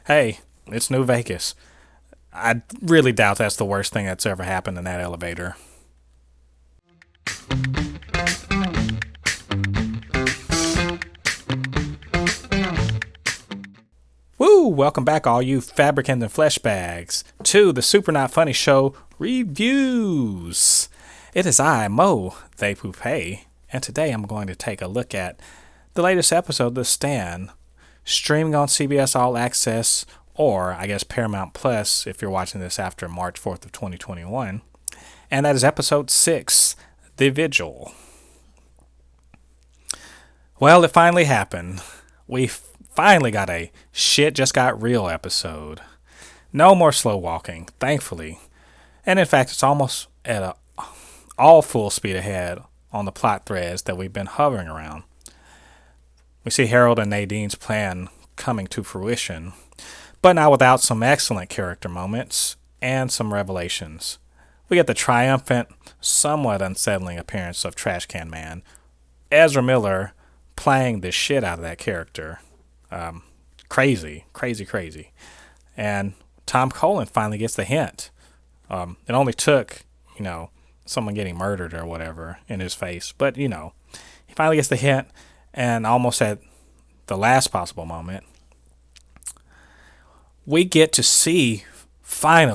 Hey, it's New Vegas. I really doubt that's the worst thing that's ever happened in that elevator. Woo! Welcome back, all you Fabricans and Fleshbags, to the Super Not Funny Show reviews. It is I, Mo Thépuppét, and today I'm going to take a look at the latest episode of The Stand, streaming on CBS All Access, or I guess Paramount Plus if you're watching this after March 4th of 2021. And that is episode 6, The Vigil. Well, it finally happened. We finally got a shit just got real episode. No more slow walking, thankfully. And in fact, it's almost at all full speed ahead on the plot threads that we've been hovering around. We see Harold and Nadine's plan coming to fruition, but now without some excellent character moments and some revelations. We get the triumphant, somewhat unsettling appearance of Trash Can Man, Ezra Miller playing the shit out of that character. Crazy. And Tom Cullen finally gets the hint. It only took, someone getting murdered or whatever in his face. But, he finally gets the hint, and almost at the last possible moment, we get to see Flag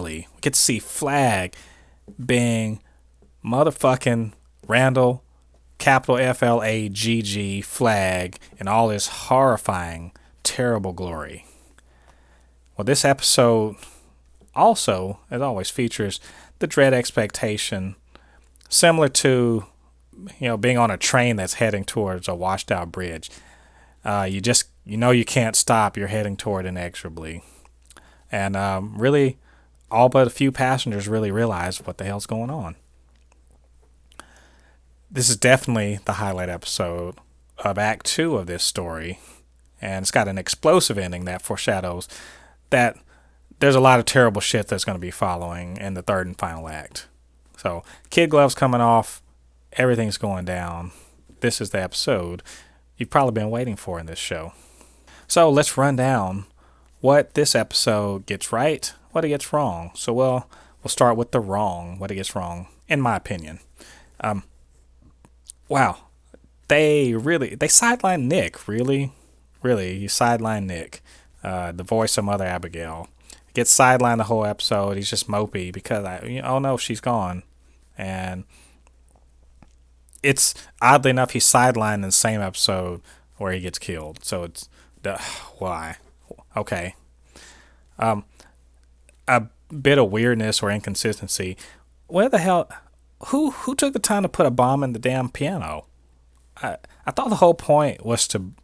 being motherfucking Randall, capital Flagg, Flag, in all his horrifying, terrible glory. Well, this episode also, as always, features the dread expectation, similar to, being on a train that's heading towards a washed out bridge. You can't stop, you're heading toward inexorably. And really, all but a few passengers really realize what the hell's going on. This is definitely the highlight episode of Act 2 of this story. And it's got an explosive ending that foreshadows that there's a lot of terrible shit that's going to be following in the third and final act. So, kid gloves coming off, everything's going down. This is the episode you've probably been waiting for in this show. So, let's run down what this episode gets right, what it gets wrong. So, we'll start with the wrong, what it gets wrong, in my opinion. Wow. They sidelined Nick, really, you sidelined Nick, the voice of Mother Abigail. Gets sidelined the whole episode. He's just mopey because oh no, she's gone. And it's oddly enough, he's sidelined in the same episode where he gets killed. So it's why? Okay. A bit of weirdness or inconsistency. Where the hell? Who took the time to put a bomb in the damn piano? I thought the whole point was to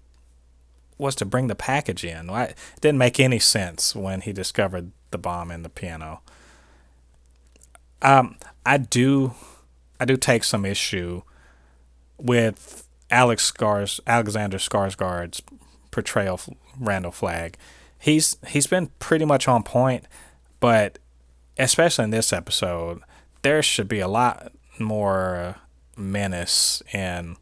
bring the package in. It didn't make any sense when he discovered the bomb in the piano. I do take some issue with Alexander Skarsgård's portrayal of Randall Flagg. He's been pretty much on point, but especially in this episode, there should be a lot more menace in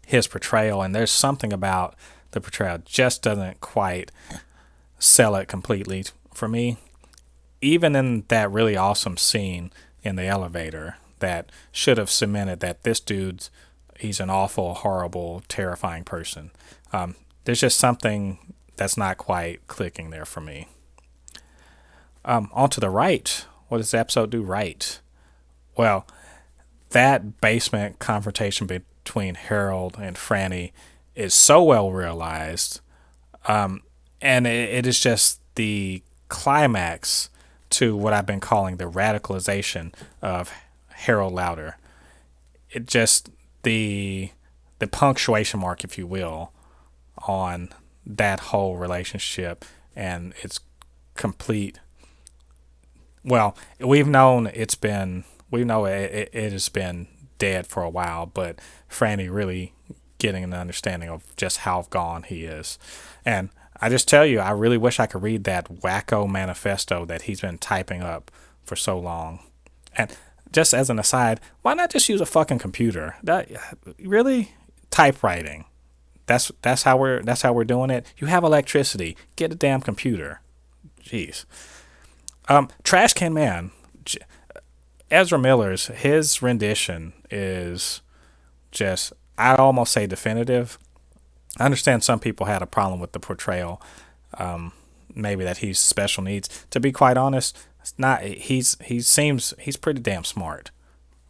his portrayal, and there's something about the portrayal just doesn't quite sell it completely for me. Even in that really awesome scene in the elevator that should have cemented that this he's an awful, horrible, terrifying person. There's just something that's not quite clicking there for me. On to the right. What does the episode do right? Well, that basement confrontation between Harold and Franny is so well realized, and it is just the climax to what I've been calling the radicalization of Harold Lauder. It just the punctuation mark, if you will, on that whole relationship and its complete. Well, we know it has been dead for a while, but Franny really getting an understanding of just how gone he is. And I just tell you, I really wish I could read that wacko manifesto that he's been typing up for so long. And just as an aside, why not just use a fucking computer? Really? Typewriting. That's how we're doing it. You have electricity. Get a damn computer. Jeez. Trash Can Man. Ezra Miller's, his rendition is just, I'd almost say definitive. I understand some people had a problem with the portrayal. Maybe that he's special needs. To be quite honest, it's not. He seems he's pretty damn smart.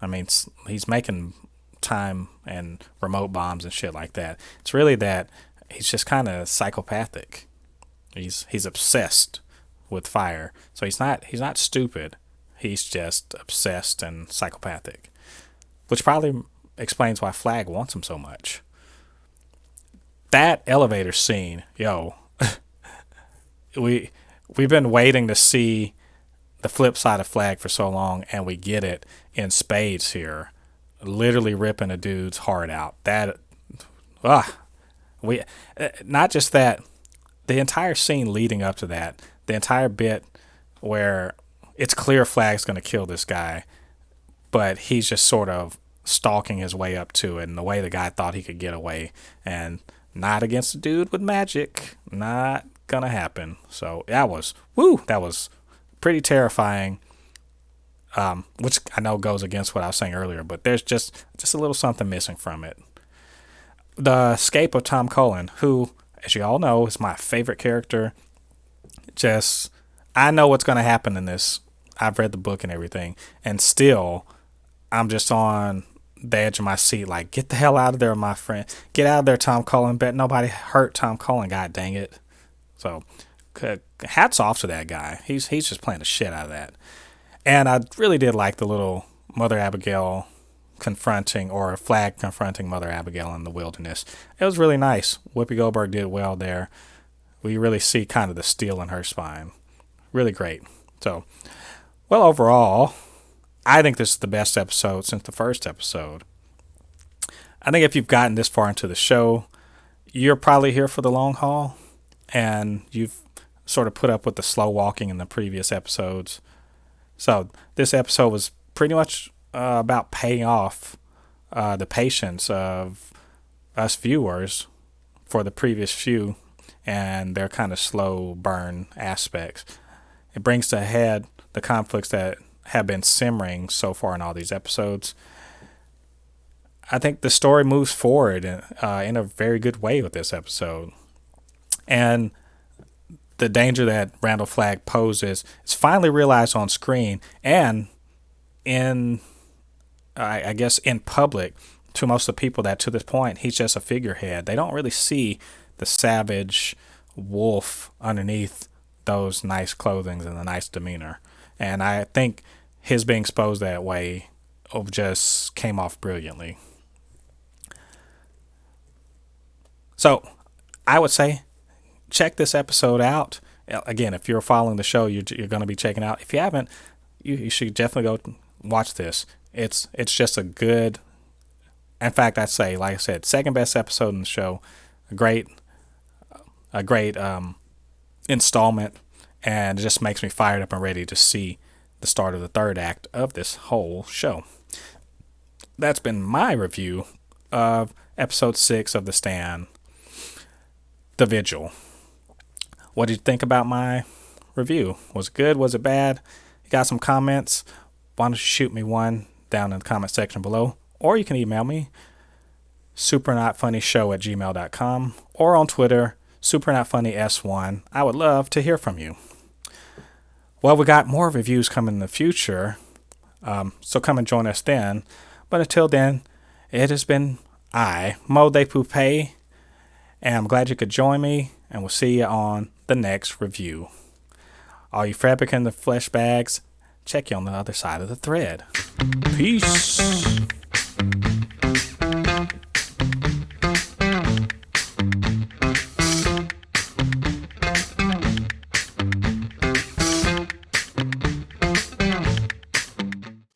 I mean, he's making time and remote bombs and shit like that. It's really that he's just kind of psychopathic. He's obsessed with fire. So he's not stupid. He's just obsessed and psychopathic, which probably explains why Flag wants him so much. That elevator scene, yo. We've been waiting to see the flip side of Flag for so long, and we get it in spades here, literally ripping a dude's heart out. We not just that, the entire scene leading up to that, the entire bit where it's clear Flag's gonna kill this guy, but he's just sort of stalking his way up to it, and the way the guy thought he could get away, and not against a dude with magic, not gonna happen. So that was pretty terrifying, which I know goes against what I was saying earlier, but there's just a little something missing from it. The escape of Tom Cullen, who, as you all know, is my favorite character. Just, I know what's gonna happen in this. I've read the book and everything, and still I'm just on the edge of my seat, like, get the hell out of there, my friend. Get out of there, Tom Cullen. Bet nobody hurt Tom Cullen, god dang it. So, hats off to that guy. He's just playing the shit out of that. And I really did like the little Mother Abigail Flag confronting Mother Abigail in the wilderness. It was really nice. Whoopi Goldberg did well there. We really see kind of the steel in her spine. Really great. So, well, overall, I think this is the best episode since the first episode. I think if you've gotten this far into the show, you're probably here for the long haul. And you've sort of put up with the slow walking in the previous episodes. So this episode was pretty much about paying off the patience of us viewers for the previous few and their kind of slow burn aspects. It brings to a head the conflicts that have been simmering so far in all these episodes. I think the story moves forward in a very good way with this episode. And the danger that Randall Flagg poses is finally realized on screen and I guess in public to most of the people that to this point he's just a figurehead. They don't really see the savage wolf underneath those nice clothing and the nice demeanor. And I think his being exposed that way just came off brilliantly. So I would say check this episode out. Again, if you're following the show, you're going to be checking out. If you haven't, you should definitely go watch this. It's just a good, in fact, I'd say, like I said, second best episode in the show. A great installment, and it just makes me fired up and ready to see the start of the third act of this whole show. That's been my review of episode 6 of The Stand, The Vigil. What did you think about my review? Was it good? Was it bad? You got some comments? Why don't you shoot me one down in the comment section below, or you can email me, supernotfunnyshow@gmail.com, or on Twitter, supernotfunnys1. I would love to hear from you. Well, we got more reviews coming in the future, so come and join us then. But until then, it has been Jen Thépuppét, and I'm glad you could join me, and we'll see you on the next review. All you Fabricans and Fleshbags, check you on the other side of the thread. Peace.